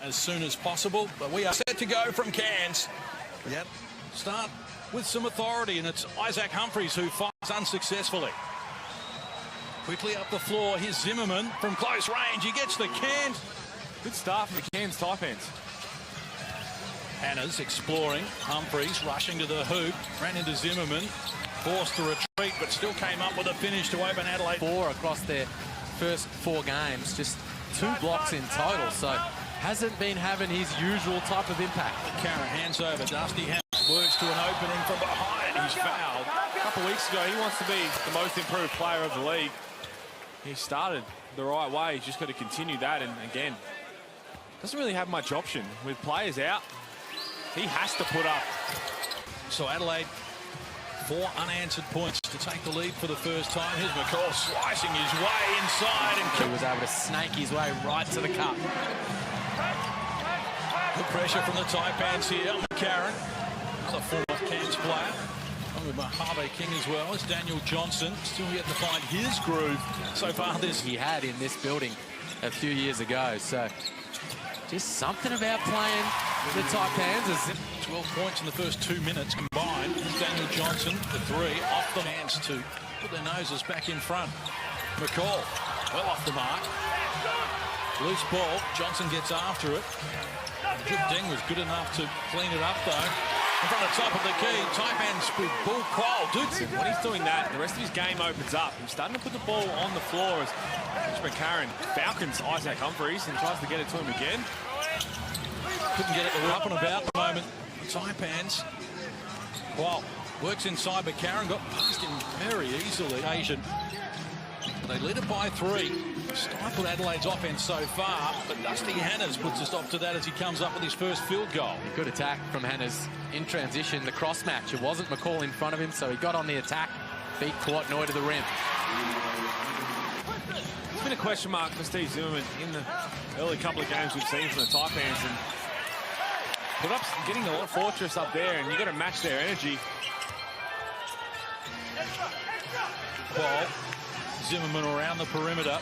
as soon as possible, but we are set to go from Cairns. Yep. Start with some authority, and it's Isaac Humphries who fires unsuccessfully. Quickly up the floor, here's Zimmerman from close range. He gets the Cairns. Good start from the Cairns Taipans. Hannah's exploring. Humphries rushing to the hoop. Ran into Zimmerman. Forced to retreat, but still came up with a finish to open Adelaide. 4 across their first 4 games. Just 2 blocks in total, so hasn't been having his usual type of impact. Karen hands over. Dusty Hannah works to an opening from behind. He's fouled. A couple of weeks ago, he wants to be the most improved player of the league. He started the right way. He's just got to continue that, and again, doesn't really have much option. With players out, he has to put up. So Adelaide, 4 unanswered points to take the lead for the first time. Here's McCall slicing his way inside, and he was able to snake his way right to the cup. Good pressure from the Taipans here. McCarron, another former Cairns player. With Mojave King as well as Daniel Johnson, still yet to find his groove so far this. He had in this building a few years ago, so just something about playing the Taipans. 12 points in the first 2 minutes combined. Here's Daniel Johnson, the 3, off the hands to put their noses back in front. McCall, well off the mark. Loose ball, Johnson gets after it. Good ding was good enough to clean it up though. In front of top of the key, Taipans with Bull Quoll. When he's doing that, the rest of his game opens up. He's starting to put the ball on the floor as McCarron falcons Isaac Humphries and tries to get it to him again. Couldn't get it up and about at the moment. Taipans. Quoll works inside, but Karen got past him very easily. Asian. They lead it by 3. Stifled Adelaide's offense so far, but Dusty Hannah's puts a stop to that as he comes up with his first field goal. Good attack from Hannah's in transition, the cross match. It wasn't McCall in front of him, so he got on the attack. Beat Courtney to the rim. It's been a question mark for Steve Zimmerman in the early couple of games we've seen from the Taipans, and put up, getting a lot of fortress up there, and you got to match their energy. Ball. Zimmerman around the perimeter.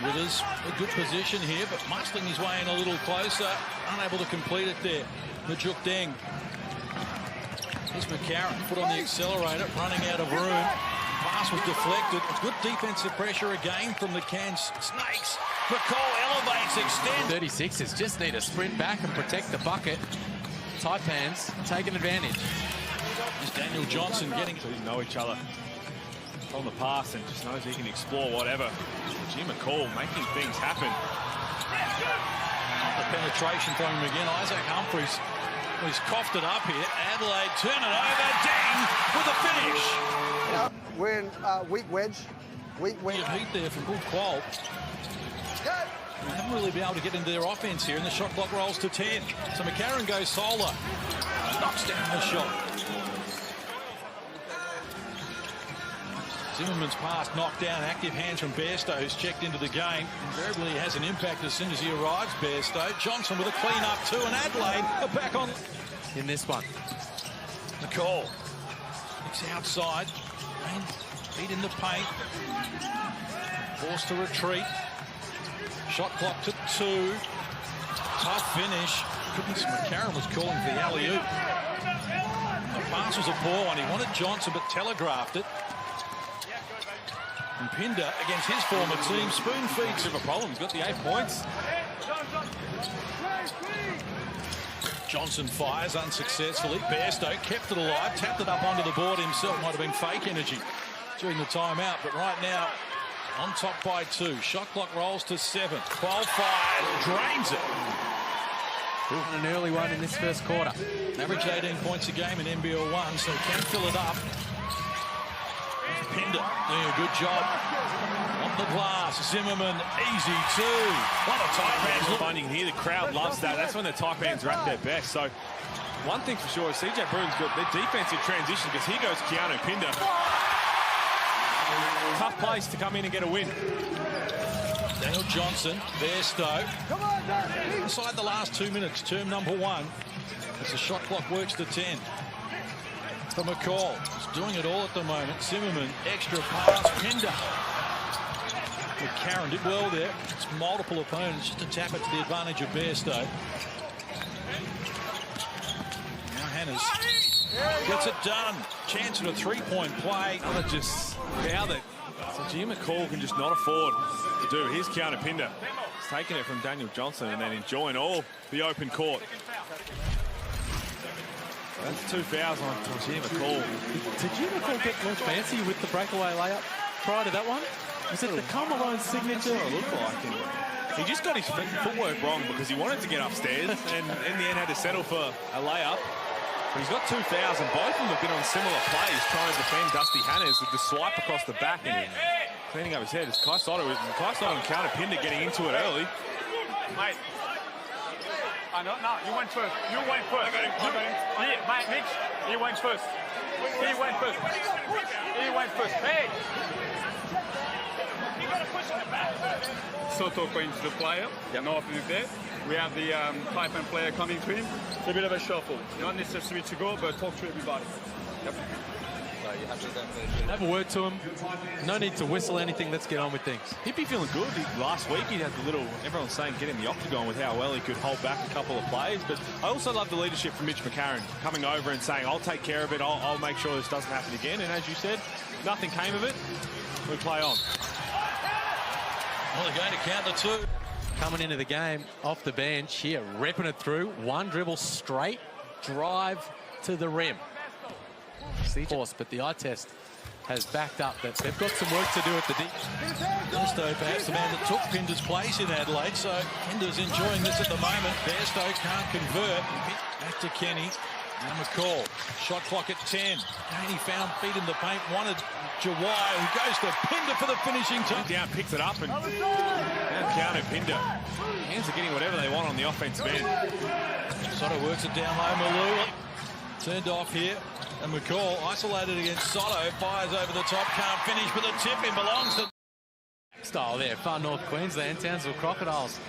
Withers, a good position here, but muscling his way in a little closer. Unable to complete it there. Majuk Deng. Here's McCarron, foot on the accelerator, running out of room. Pass was deflected. Good defensive pressure again from the Cairns Snakes. McCall elevates, extends. 36ers just need to sprint back and protect the bucket. Taipans taking advantage. There's Daniel Johnson getting... So they know each other on the pass and just knows he can explore whatever. Jim McCall making things happen. The penetration from him again. Isaac Humphries, he's coughed it up here. Adelaide turn it over. Deng with a finish. We're in weak wedge. Weak wedge. Heat there from Bull Quoll. They haven't really been able to get into their offense here, and the shot clock rolls to 10. So McCarron goes solo. Knocks down the shot. Zimmerman's pass knocked down. Active hands from Bairstow, who's checked into the game. Invariably he has an impact as soon as he arrives, Bairstow. Johnson with a clean up too, and Adelaide are back on in this one. McCall. It's outside. Feet in the paint. Forced to retreat. Shot clock to 2. Tough finish. McCarron was calling for the alley-oop. The pass was a poor one. He wanted Johnson, but telegraphed it. And Pinder against his former team, spoon feeds. Bit of a problem. He's got the 8 points. Johnson fires unsuccessfully. Bairstow kept it alive, tapped it up onto the board himself. Might have been fake energy during the timeout, but right now on top by 2. Shot clock rolls to 7. Quoll fires, drains it. An early one in this first quarter. Average 18 points a game in NBL 1, so can fill it up. Pinder doing a good job on the glass. Zimmerman, easy 2. What a Taipans Funding here, the crowd loves that. That's when the Taipans are at their best. So one thing for sure, CJ Bruin's got their defensive transition, because here goes Keanu Pinder. Tough place to come in and get a win. Daniel Johnson, Bairstow. Inside the last 2 minutes, term number 1, as the shot clock works to 10. For McCall, he's doing it all at the moment. Zimmerman, extra pass, Pinder. Karen did well there. It's multiple opponents just to tap it to the advantage of Bairstow. Now Hannah's gets it done. Chance at a three-point play. Just now that Jim McCall can just not afford to do his counter pinder. He's taking it from Daniel Johnson and then enjoying all the open court. That's 2 fouls on Jim McCall. Did Jim McCall get more fancy with the breakaway layup prior to that one? Was it the Carmelo signature? It looked like him. He just got his footwork wrong because he wanted to get upstairs and in the end had to settle for a layup. But he's got 2 fouls and both of them have been on similar plays trying to defend Dusty Hannahs with the swipe across the back and cleaning up his head. It's Kai Soto and counter pinder getting into it early. Mate. No, you went first. You went first. Mate, Mitch, he went first. He went first. He went first. Hey! You got to push in the back. Soto going to the player. North is there. We have the Taipan player coming to him. It's a bit of a shuffle. Not necessary to go, but talk to everybody. Yep. So you have to Have a word to him. No need to whistle anything. Let's get on with things. He'd be feeling good. Last week he had the little, everyone's saying get in the octagon with how well he could hold back a couple of plays. But I also love the leadership from Mitch McCarron coming over and saying, I'll take care of it. I'll make sure this doesn't happen again. And as you said, nothing came of it. We play on. Well, they're going to count the 2. Coming into the game off the bench here, repping it through. One dribble straight, drive to the rim. Of course, but the eye test has backed up that they've got some work to do at the deep. Bairstow, perhaps the man that took Pinder's place in Adelaide, so Pinder's enjoying this at the moment. Bairstow can't convert. Back to Kenny. Now McCall. Shot clock at 10. He found feet in the paint. Wanted Jawai, who goes to Pinder for the finishing touch. Down, picks it up and counter Pinder. Hands are getting whatever they want on the offensive end. Soto works it down low. Malou turned off here. And McCall isolated against Soto. Fires over the top. Can't finish, but the tip-in belongs to... Style there, far north Queensland, Townsville Crocodiles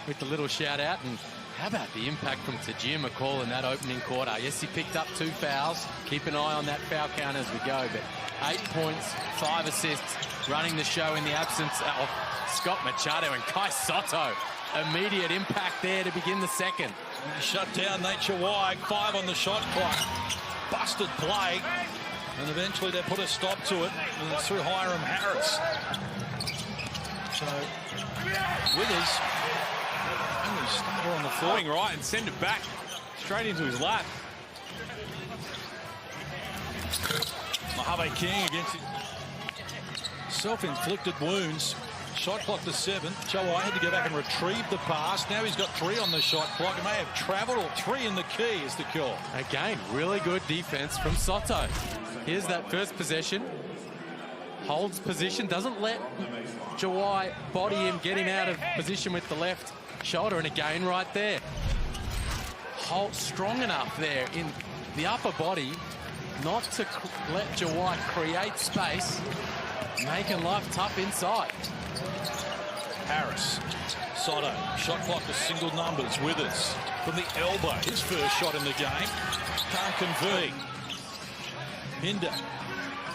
with the little shout out. And how about the impact from Tajir McCall in that opening quarter? Yes, he picked up 2 fouls. Keep an eye on that foul count as we go. But 8 points, 5 assists, running the show in the absence of Scott Machado and Kai Soto. Immediate impact there to begin the second. Shut down Nate Chawai. 5 on the shot clock. Busted play. And eventually they put a stop to it. And it's through Hiram Harris. So, Withers, only starter on the floor. Going right and send it back straight into his lap. Mojave King against it. Self-inflicted wounds. Shot clock to 7. Chawai had to go back and retrieve the pass. Now he's got 3 on the shot clock. He may have travelled, or 3 in the key is the call. Again, really good defense from Soto. Here's that first possession. Holds position, doesn't let Jawai body him, getting out of position with the left shoulder. And again, right there. Hold strong enough there in the upper body not to let Jawai create space, making life tough inside. Harris, Soto, shot clock to single numbers. Withers from the elbow. His first shot in the game. Can't convert. Pinder,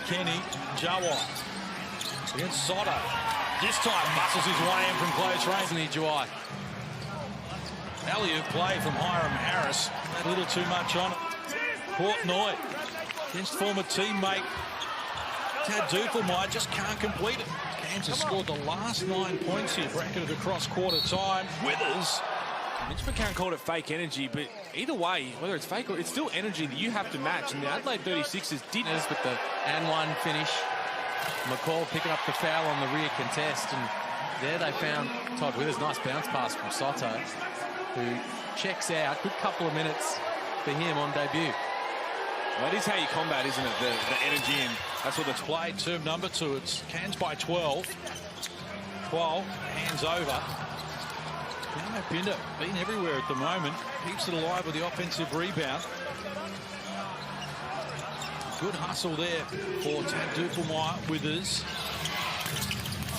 Kenny, Jawai against Soto. This time muscles his way in from close range. Isn't he, Jawai? Alley-oop play from Hiram Harris. Had a little too much on it. Portnoy against former teammate Tad Dufelmeyer, just can't complete it. Cairns has scored the last 9 points here, bracketed across quarter time. Withers. Mitch McCarron called it fake energy, but either way, whether it's fake or it's still energy that you have to match. And the Adelaide 36ers did with the and 1 finish. McCall picking up the foul on the rear contest, and there they found Todd Withers. Nice bounce pass from Soto, who checks out. Good couple of minutes for him on debut. Well, that is how you combat, isn't it? The energy, and that's what it's played. Term number 2. It's Cairns by 12. 12, hands over. Now Pinder been everywhere at the moment. Keeps it alive with the offensive rebound. Good hustle there for Tad Dufelmeyer. Withers.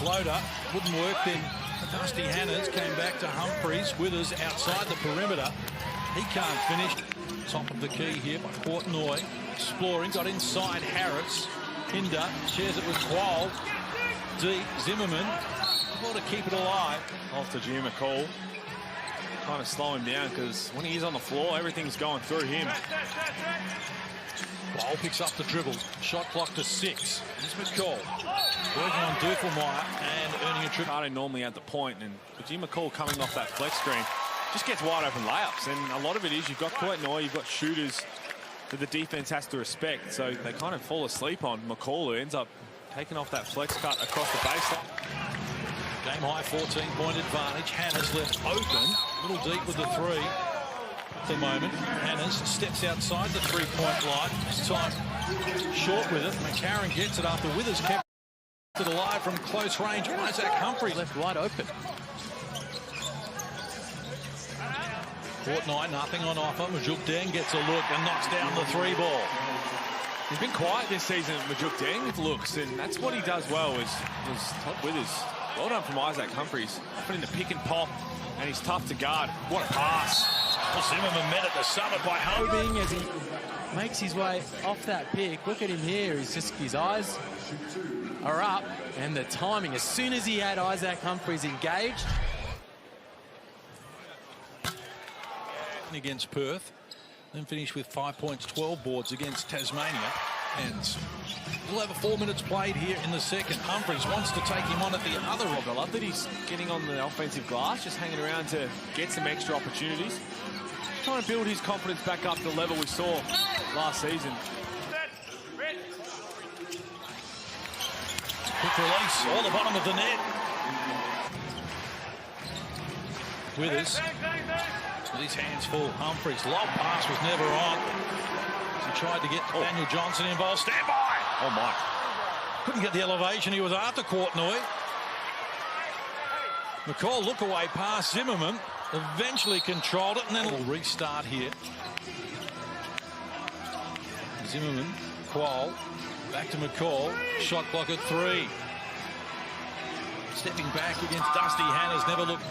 Floater. Wouldn't work then. Dusty Hannahs came back to Humphreys. Withers outside the perimeter. He can't finish. Top of the key here by Portnoy. Exploring. Got inside Harris. Pinder shares it with Quoll. Deep. Zimmerman. able to keep it alive. Off to Jim McCall. Trying to slow him down because when he's on the floor, everything's going through him. Bowl picks up the dribble. Shot clock to 6. Here's McCall. Working on Duffelmeyer and earning a trip. Ricardo normally at the point, and Jim McCall coming off that flex screen just gets wide open layups. And a lot of it is you've got Courtney, you've got shooters that the defense has to respect. So they kind of fall asleep on McCall, who ends up taking off that flex cut across the baseline. Game high 14-point advantage. Hannah's left open. A little deep with the 3 at the moment. Hannah's steps outside the 3-point line. This time short with it. McCarron gets it after Withers kept it alive from close range. Isaac Humphrey Left wide open. Courtney, nothing on offer. Majuk Deng gets a look and knocks down the 3 ball. He's been quiet this season, Majuk Deng, with looks, and that's what he does well is top Withers. Well done from Isaac Humphries. Putting the pick and pop, and he's tough to guard. What a pass. Zimmerman met at the summit by Hoping as he makes his way off that pick. Look at him here. He's just, his eyes are up, and the timing, as soon as he had Isaac Humphries engaged. Against Perth, then finish with 5 points, 12 boards against Tasmania. And we'll have 4 minutes played here in the second. Humphries wants to take him on at the other end. I love that he's getting on the offensive glass, just hanging around to get some extra opportunities. Trying to build his confidence back up to the level we saw last season. Quick release, all the bottom of the net. Withers. With his hands full, Humphries. Lob pass was never on. He tried to get Daniel Johnson involved. Stand by! Oh, my. Couldn't get the elevation. He was after Courtney. McCall look away past Zimmerman. Eventually controlled it, and then we'll restart here. Zimmerman, Qual, back to McCall. Shot clock at 3. Stepping back against Dusty Hannah's never looked.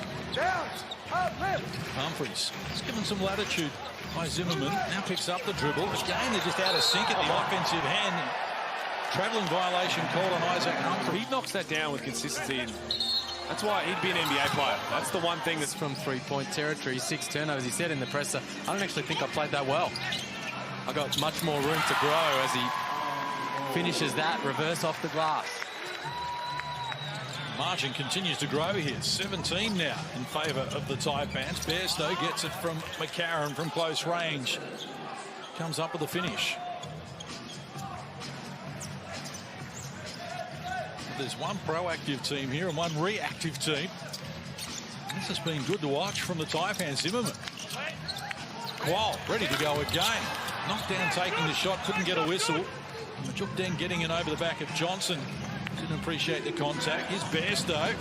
Humphries has given some latitude by Zimmerman. Now picks up the dribble. Again, they're just out of sync at the offensive hand. Travelling violation called on Isaac Humphrey. He knocks that down with consistency, and that's why he'd be an NBA player. That's the one thing that's from 3-point territory. 6 turnovers. He said in the presser, I don't actually think I played that well. I got much more room to grow as he finishes that reverse off the glass. Margin continues to grow here. 17 now in favour of the Taipans. Bairstow gets it from McCarron from close range. Comes up with a finish. There's one proactive team here and one reactive team. This has been good to watch from the Taipans. Zimmerman. Qual ready to go again. Knocked down taking the shot, couldn't get a whistle. Majuk Deng getting it over the back of Johnson. Didn't appreciate the contact. Here's Bairstow.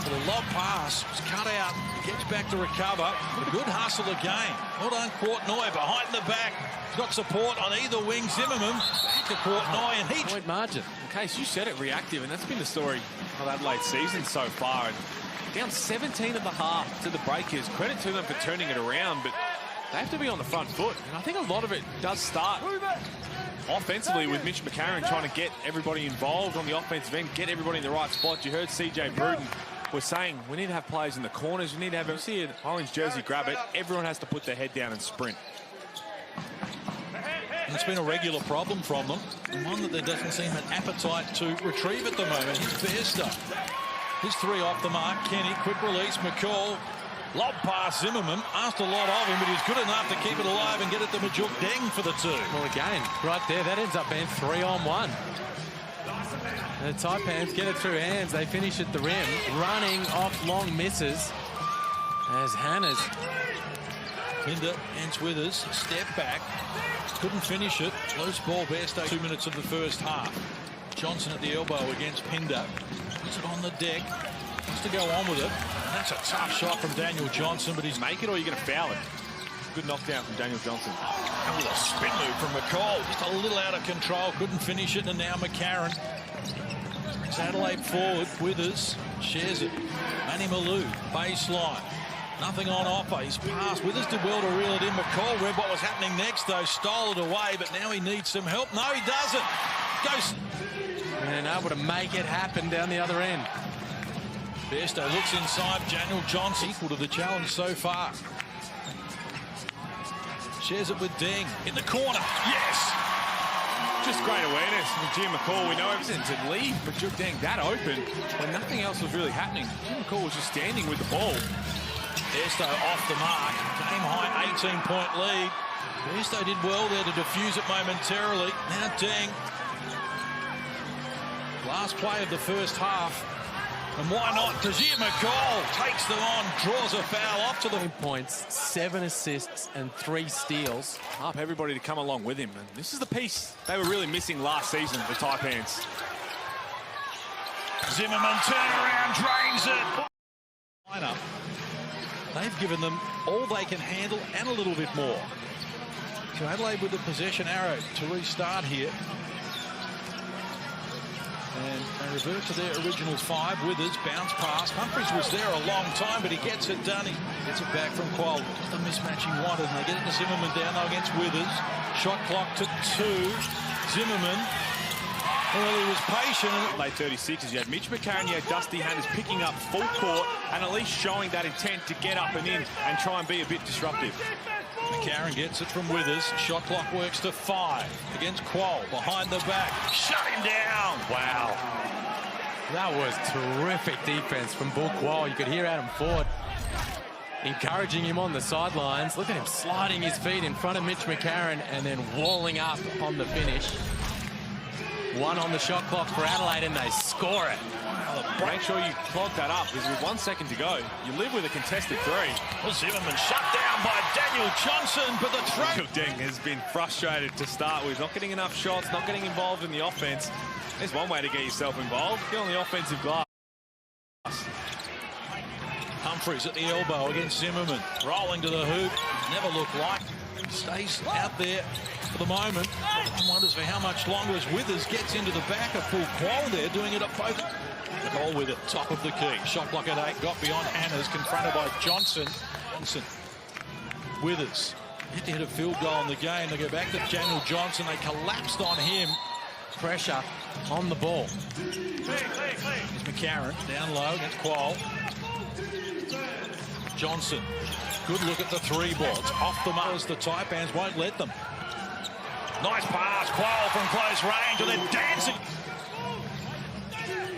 For the lob pass, was cut out. He gets back to recover. A good hustle again. Well done, Courtney behind the back. He's got support on either wing. Zimmerman back to Courtney, and he point margin. Case, you said it, reactive, and that's been the story of Adelaide season so far. And down 17 at the half to the Breakers. Credit to them for turning it around, but they have to be on the front foot. And I think a lot of it does start offensively with Mitch McCarron trying to get everybody involved on the offensive end, get everybody in the right spot. You heard CJ Bruton was saying we need to have players in the corners. We need to have, you see an orange jersey grab it. Everyone has to put their head down and sprint. And it's been a regular problem from them, and one that there doesn't seem an appetite to retrieve at the moment. Here's Bairstow. His 3 off the mark. Kenny, quick release. McCall, lob pass. Zimmerman asked a lot of him, but he's good enough to keep it alive and get it to Majuk Deng for the 2. Well, again, right there, that ends up being 3-on-1. The Taipans get it through hands. They finish at the rim, running off long misses. As Hannah's. Pinder ends with us. Step back. Couldn't finish it. Loose ball. Bairstow. 2 minutes of the first half. Johnson at the elbow against Pinder. Puts it on the deck. Wants to go on with it. And that's a tough shot from Daniel Johnson, but he's make it or you're going to foul it. Good knockdown from Daniel Johnson. And with a spin move from McCall. Just a little out of control. Couldn't finish it. And now McCarron. It's Adelaide forward. Withers shares it. Manny Malou. Baseline. Nothing on offer. He's passed. Withers did well to reel it in. McCall read what was happening next, though. Stole it away, but now he needs some help. No, he doesn't. Goes. And able to make it happen down the other end. Bairstow looks inside. Daniel Johnson equal to the challenge so far. Shares it with Deng in the corner. Yes! Just great awareness from Jim McCall. We know everything to leave, but Deng that open when nothing else was really happening. Jim McCall was just standing with the ball. Bairstow off the mark. Game high 18-point lead. Bairstow did well there to defuse it momentarily. Now Deng. Last play of the first half. And why not? Tajir McCall takes them on, draws a foul off to the 9 points, 7 assists and 3 steals. Up everybody to come along with him. And this is the piece they were really missing last season, the Taipans. Zimmerman turnaround, drains it. Lineup. They've given them all they can handle and a little bit more. So Adelaide with the possession arrow to restart here. And they revert to their originals 5. Withers, bounce pass. Humphries was there a long time, but he gets it done. He gets it back from Quoll. The mismatch he wanted, and they get it to Zimmerman down low against Withers. Shot clock to 2. Zimmerman, well, he was patient. Late 36s, you had Mitch McCarron, you had Dusty Hanners picking up full court and at least showing that intent to get up and in and try and be a bit disruptive. McCarron gets it from Withers. Shot clock works to 5 against Quoll. Behind the back. Shut him down. Wow. That was terrific defense from Bull Quoll. You could hear Adam Ford encouraging him on the sidelines. Look at him sliding his feet in front of Mitch McCarron and then walling up on the finish. 1 on the shot clock for Adelaide, and they score it. Make sure you clog that up, because with 1 second to go, you live with a contested 3. Well, Zimmerman shut down by Daniel Johnson, but the throw. Deng has been frustrated to start with, not getting enough shots, not getting involved in the offense. There's one way to get yourself involved, get on the offensive glass. Humphries at the elbow against Zimmerman, rolling to the hoop. Never looked like. Stays out there for the moment. One wonders for how much longer as Withers gets into the back of full Quoll there, doing it at both. McCall with it, top of the key. Shot clock at 8, got beyond Hanners, confronted by Johnson. Withers hit a field goal in the game. They go back to Daniel Johnson. They collapsed on him. Pressure on the ball. Here's McCarron down low against Quoll. Johnson. Good look at the 3 ball. It's off the mark as the Taipans won't let them. Nice pass. Quoll from close range, and they're dancing.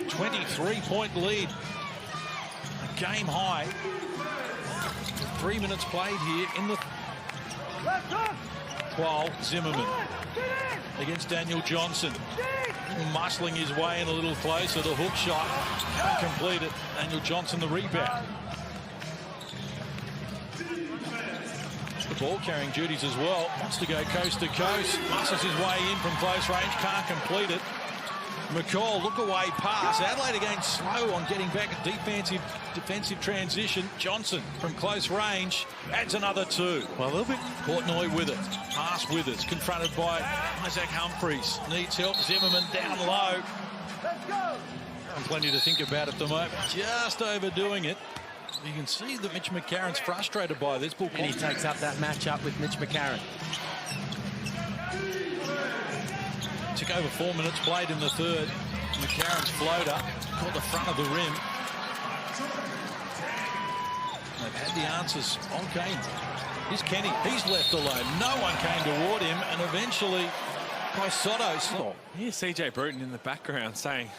23-point lead. A game high. 3 minutes played here in the... Quoll, Zimmerman against Daniel Johnson. Muscling his way in a little closer. The hook shot. Can't complete it. Daniel Johnson the rebound. The ball carrying duties as well. Wants to go coast to coast. Muscles his way in from close range. Can't complete it. McCall, look away pass. Adelaide again slow on getting back a defensive transition. Johnson from close range adds another 2. Well, a little bit. Portnoy with it. Pass with it. Confronted by Isaac Humphries. Needs help. Zimmerman down low. Let's go. Plenty to think about at the moment. Just overdoing it. You can see that Mitch McCarron's frustrated by this. And he takes up that matchup with Mitch McCarron. Took over 4 minutes played in the third. McCarron's floater caught the front of the rim. They've had the answers on Kane. Here's Kenny. He's left alone. No one came toward him, and eventually by Soto. Here's CJ Bruton in the background saying,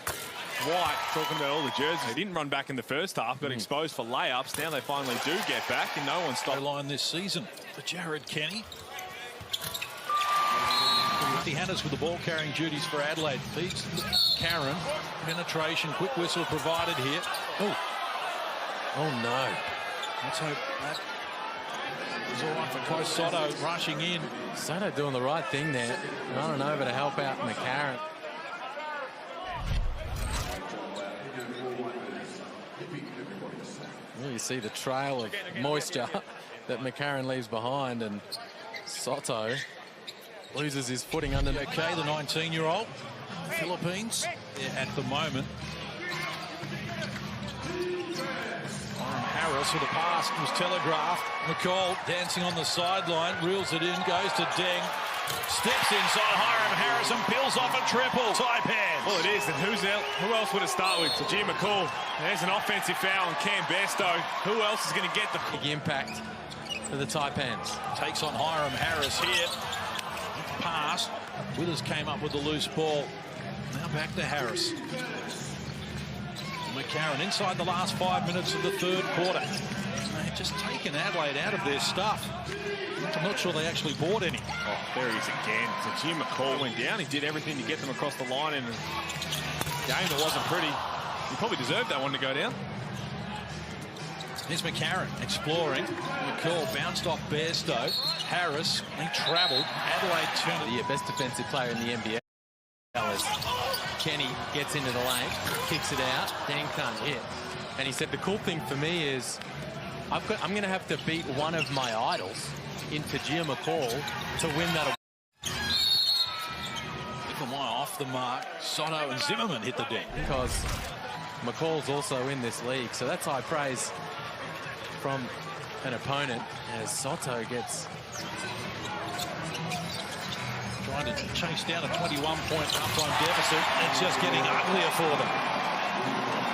White talking about all the jerseys. They didn't run back in the first half, got exposed for layups. Now they finally do get back, and no one stopped. Line this season for Jared Kenny. The Hanners with the ball carrying duties for Adelaide. Feeds Karen. Penetration, quick whistle provided here. Oh no. Let's hope that is all right for close. Soto rushing in. Soto doing the right thing there. Running over to help out McCarron. Well, you see the trail of moisture that McCarron leaves behind, and Soto loses his footing under. Okay, the 19-year-old Philippines at the moment. Harris with a pass was telegraphed. McCall dancing on the sideline, reels it in, goes to Deng. Steps inside Hiram Harris and builds off a triple. Taipans. Well, it is, and who else would it start with? Tajir McCall. There's an offensive foul on Cam Bairstow. Who else is going to get the big impact for the Taipans? Takes on Hiram Harris here. Pass. Withers came up with the loose ball. Now back to Harris. McCarron inside the last 5 minutes of the third quarter. They've just taken Adelaide out of their stuff. I'm not sure they actually bought any. Oh, there he is again. Tajir McCall went down. He did everything to get them across the line in a game that wasn't pretty. He probably deserved that one to go down. Here's McCarron exploring. McCall bounced off Bairstow. Harris, he travelled. Adelaide turned The best defensive player in the NBA. Kenny gets into the lane, kicks it out, Dan can't hit. And he said the cool thing for me is I'm going to have to beat one of my idols in Tajir McCall to win that. off the mark. Soto and Zimmerman hit the deck. Because McCall's also in this league, so that's high praise from an opponent as Soto gets trying to chase down a 21-point halftime deficit. It's just getting uglier for them.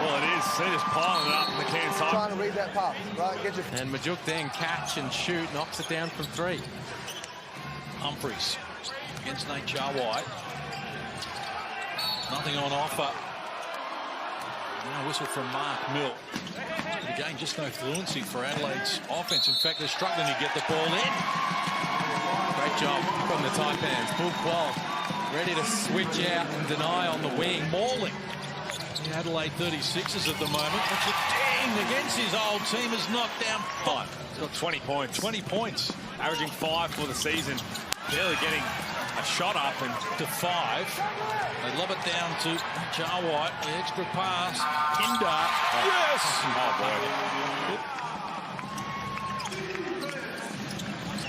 Well, it is. They're just piling it up in the Cairns side. Trying to read that pass, right? Get your... And Majuk then catch and shoot, knocks it down from 3. Humphreys against Nate Chawai. Nothing on offer. Now whistle from Mark Mill. Again, just no fluency for Adelaide's offense. In fact, they're struggling to get the ball in. Great job from the Taipans. Full qual. Ready to switch out and deny on the wing. Mauling. The Adelaide 36ers at the moment. Which a ding against his old team has knocked down 5. He's got 20 points. 20 points. Averaging 5 for the season. Barely getting a shot up and to 5. They lob it down to Chawai. The extra pass. Kinder. Yes! Oh, boy.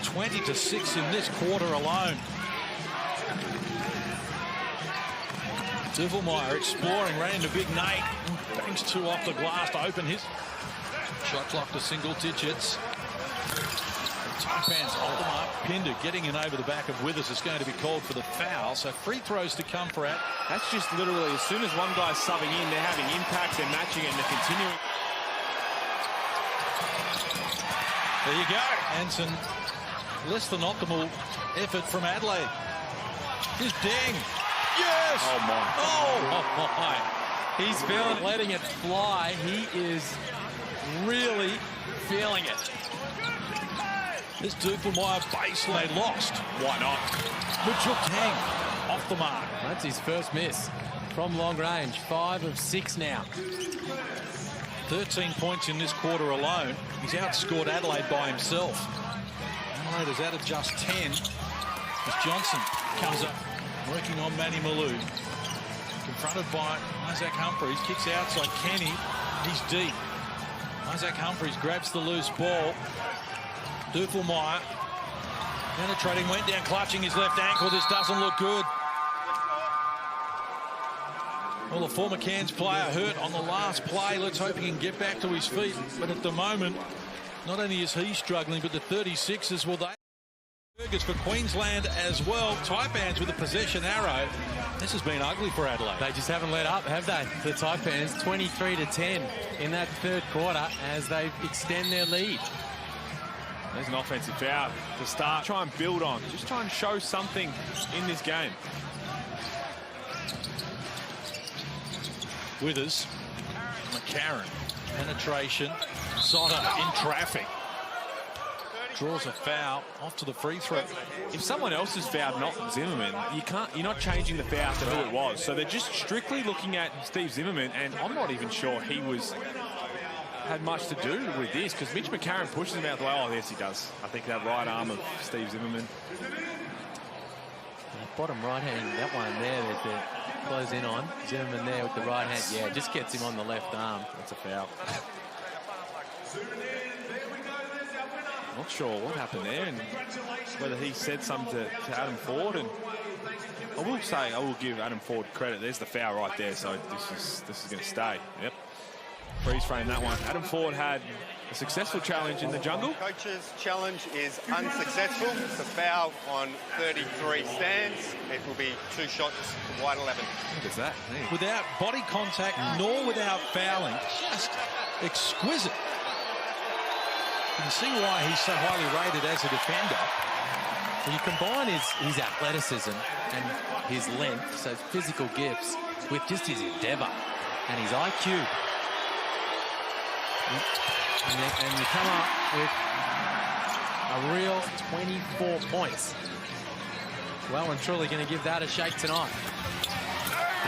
20-6 in this quarter alone. Duvelmeyer exploring, ran into Big Nate. Banks 2 off the glass to open his shot clock to single digits. Taipans hold them up. Pinder getting in over the back of Withers is going to be called for the foul. So free throws to come for it. That's just literally as soon as one guy's subbing in, they're having impact, they're matching it, and they're continuing. There you go. Anson, less than optimal effort from Adelaide. Here's Deng. Yes! Oh, my. Oh, my. He's feeling letting it fly. He is really feeling it. This Duvelmeyer baseline lost. Why not? Majuk Deng off the mark. That's his first miss from long range. 5 of 6 now. 13 points in this quarter alone. He's outscored Adelaide by himself. Adelaide has added just 10. As Johnson comes up, working on Manny Malou. Confronted by Isaac Humphreys. Kicks outside Kenny. He's deep. Isaac Humphreys grabs the loose ball. Duvelmeyer penetrating, went down clutching his left ankle. This doesn't look good. Well, the former Cairns player hurt on the last play. Let's hope he can get back to his feet. But at the moment, not only is he struggling, but the 36ers, well, they burgers for Queensland as well. Taipans with a possession arrow. This has been ugly for Adelaide. They just haven't let up, have they? The Taipans 23-10 in that third quarter as they extend their lead. There's an offensive foul to start. Try and build on. Just try and show something in this game. Withers. McCarron. Penetration. Soto in traffic. Draws a foul off to the free throw. If someone else is fouled, not Zimmerman, you're not changing the foul to who it was. So they're just strictly looking at Steve Zimmerman, and I'm not even sure he had much to do with this, because Mitch McCarron pushes him out the way. Oh, yes, he does. I think that right arm of Steve Zimmerman. Bottom right hand, that one there that they close in on. Zimmerman there with the right hand. Yeah, just gets him on the left arm. That's a foul. Not sure what happened there and whether he said something to Adam Ford. And I will give Adam Ford credit. There's the foul right there. So this is going to stay. Yep. freeze frame that one. Adam Ford had a successful challenge in the jungle. Coach's challenge is unsuccessful. It's a foul on 33 stands. It will be 2 shots to wide 11. Look at that. Man. Without body contact, nor without fouling. Just exquisite. You can see why he's so highly rated as a defender. So you combine his athleticism and his length, so his physical gifts, with just his endeavour and his IQ. And you come up with a real 24 points. Well and truly going to give that a shake tonight.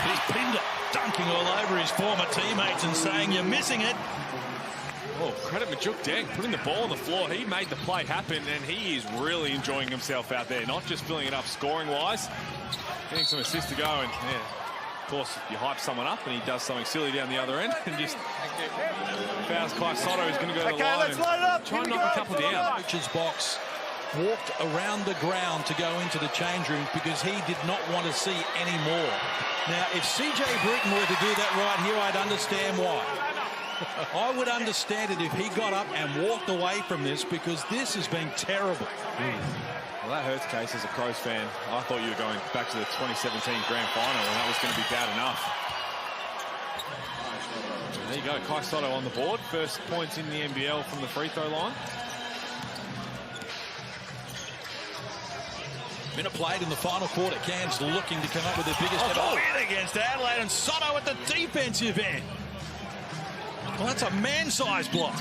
Here's Pinder dunking all over his former teammates and saying, "You're missing it." Oh, credit Majuk Deng putting the ball on the floor. He made the play happen, and he is really enjoying himself out there, not just filling it up scoring-wise, getting some assists to go. And yeah, of course, you hype someone up, and he does something silly down the other end, and just fouls Kai Soto, who's going to go to the line let's load it up. try and knock a couple down. Coach's box walked around the ground to go into the change room because he did not want to see any more. Now, if CJ Britton were to do that right here, I'd understand why. I would understand it if he got up and walked away from this, because this has been terrible. Well, that hurts, Case, as a Crows fan. I thought you were going back to the 2017 Grand Final, and that was going to be bad enough. There you go, Kai Soto on the board. First points in the NBL from the free throw line. Minute played in the final quarter. Cairns looking to come up with their biggest win against Adelaide, and Soto at the defensive end. Well, that's a man-sized block.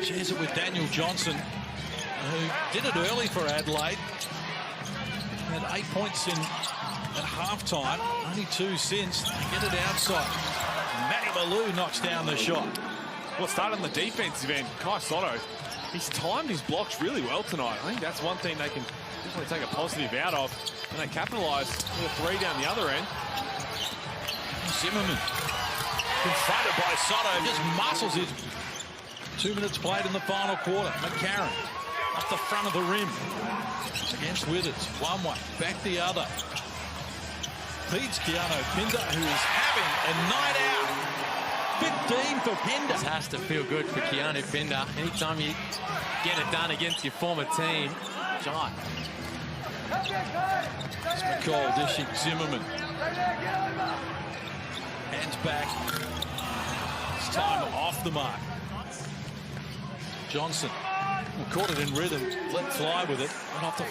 Shares it with Daniel Johnson, who did it early for Adelaide. Had 8 points in at halftime, only 2 since. They get it outside. Matty Malou knocks down the shot. Well, started on the defensive end, Kai Soto, he's timed his blocks really well tonight. I think that's one thing they can definitely take a positive out of, and they capitalise with a 3 down the other end. Zimmerman, confronted by Soto, just muscles it. 2 minutes played in the final quarter. McCarron up the front of the rim against Withers. One way, back the other. Feeds Keanu Pinder, who is having a night out. 15 for Pinder. This has to feel good for Keanu Pinder. Anytime you get it done against your former team, John. It's McCall dishing Zimmerman. Hands back. This time off the mark. Johnson caught it in rhythm, let fly with it. And off the...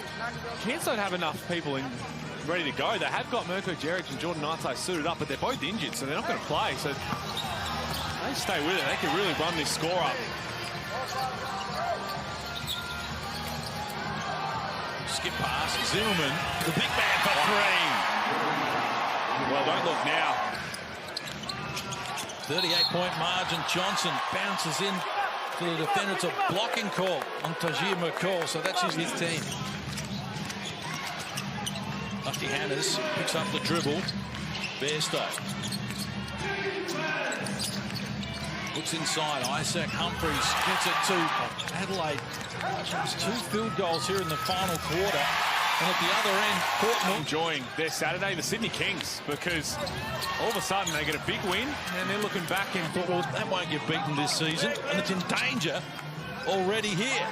Cairns don't have enough people in ready to go. They have got Mirko Jeric and Jordan Nate suited up, but they're both injured, so they're not going to play. So they stay with it. They can really run this score up. Skip pass, Zimmerman, the big man for 3. Well, don't look now. 38-point margin. Johnson bounces in to the defender. It's a blocking call on Tajir McCall, so that's his team. Lefty Hanners picks up the dribble. Bairstow looks inside. Isaac Humphries gets it to Adelaide. Just 2 field goals here in the final quarter. And at the other end, Portman enjoying their Saturday, the Sydney Kings, because all of a sudden they get a big win and they're looking back and thought, well, that won't get beaten this season, and it's in danger already here.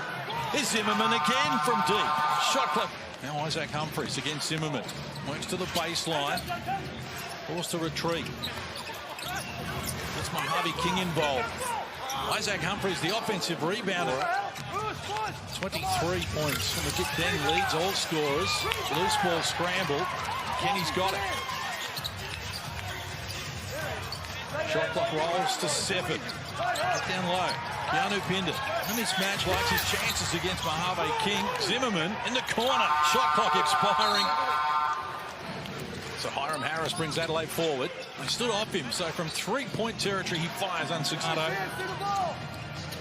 Here's Zimmerman again from deep. Shot clock. Now Isaac Humphries against Zimmerman. Works to the baseline. Forced to retreat. That's Mojave King involved. Isaac Humphries, the offensive rebounder. 23 points. And the Dick Deng leads all scorers. Loose ball scramble. Kenny's got it. Shot clock rolls to 7. Down low. Keanu Pinder. And this match likes his chances against Mojave King. Zimmerman in the corner. Shot clock expiring. So Hiram Harris brings Adelaide forward. He stood off him, so from 3-point territory he fires unsuccessful.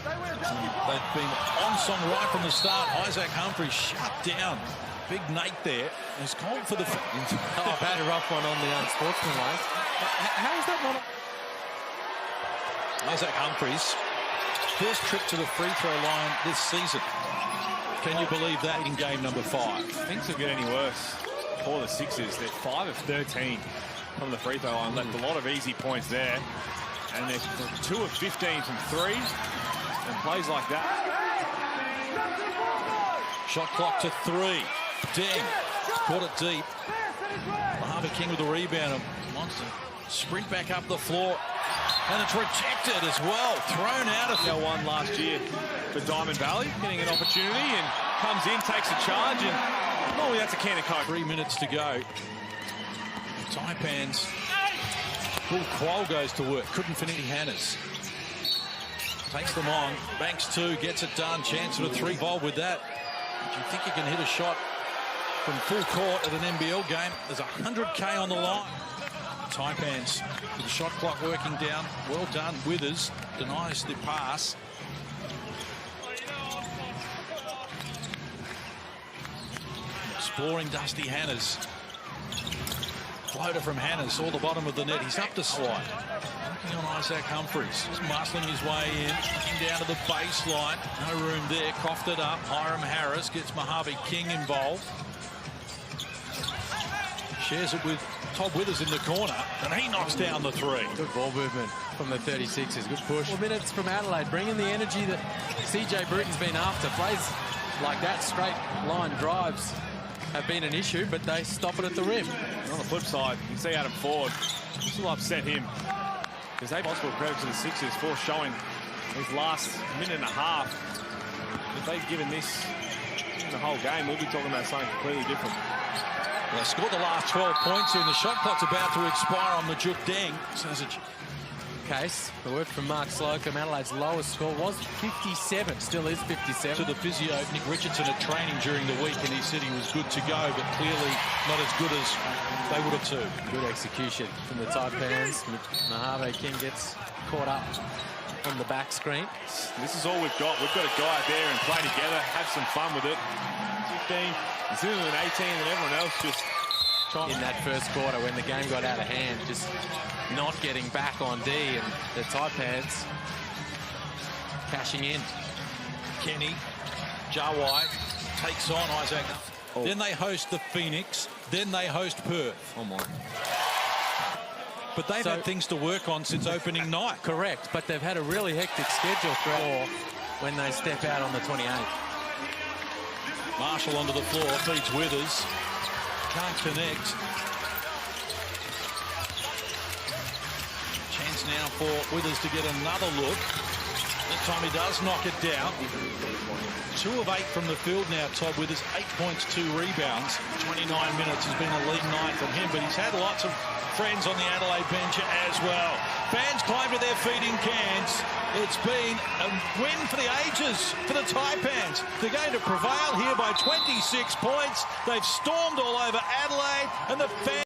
They've been on song right from the start. Isaac Humphries shut down. Big Nate there. He's called for the... I've had a rough one on the unsportsmanlike. How is that not... Isaac Humphries, first trip to the free throw line this season. Can you believe that in game number 5? Things will get any worse. for the Sixers. They're 5 of 13 from the free throw line. Left a lot of easy points there. And they're 2 of 15 from 3. And plays like that. Shot clock to 3. Deng caught it deep. Mojave King with the rebound and wants to sprint back up the floor. And it's rejected as well. Thrown out of They won last year for Diamond Valley, getting an opportunity and comes in, takes a charge, and normally that's a can of Coke. 3 minutes to go. Taipans. Bull Quoll goes to work. Couldn't finish Hannahs. Takes them on. Banks 2, gets it done. Chance for a 3-ball with that. Do you think you can hit a shot from full court at an NBL game? There's 100K on the line. Taipans with the shot clock working down. Well done. Withers denies the pass. Exploring Dusty Hannahs. Floater from Hannahs, all the bottom of the net. He's up to slide. Looking on Isaac Humphries. Just muscling his way in. Looking down to the baseline. No room there. Coughed it up. Hiram Harris gets Mojave King involved. Shares it with Todd Withers in the corner. And he knocks down the 3. Good ball movement from the 36ers. Good push. 4 minutes from Adelaide, bringing the energy that CJ Bruton's been after. Plays like that, straight line drives have been an issue, but they stop it at the rim. And on the flip side, you can see Adam Ford. This will upset him. Because they possible credit to the Sixers for showing his last minute and a half. If they've given this in the whole game, we'll be talking about something completely different. Well, they scored the last 12 points here, and the shot clock's about to expire on Majuk Deng. So there's a case. The work from Mark Slocum. Adelaide's lowest score was 57. Still is 57. To the physio, Nick Richardson, at training during the week, and he said he was good to go, but clearly not as good as they would have too. Good execution from the Taipans. Mojave King gets caught up on the back screen. This is all we've got. We've got to go out there and play together, have some fun with it. 15, it's in an 18, and everyone else just trying. In that first quarter, when the game got out of hand, just not getting back on D, and the Taipans cashing in. Kenny, Jawai takes on Isaac. Oh. Then they host the Phoenix. Then they host Perth. Oh my. But they've had things to work on since opening night. Correct, but they've had a really hectic schedule throughout when they step out on the 28th. Marshall onto the floor, feeds Withers. Can't connect. Chance now for Withers to get another look. That time he does knock it down. 2 of 8 from the field now, Todd Withers. 8 points, 2 rebounds. 29 minutes has been a league night from him, but he's had lots of friends on the Adelaide bench as well. Fans climb to their feet in Cairns. It's been a win for the ages for the Taipans. They're going to prevail here by 26 points. They've stormed all over Adelaide, and the fans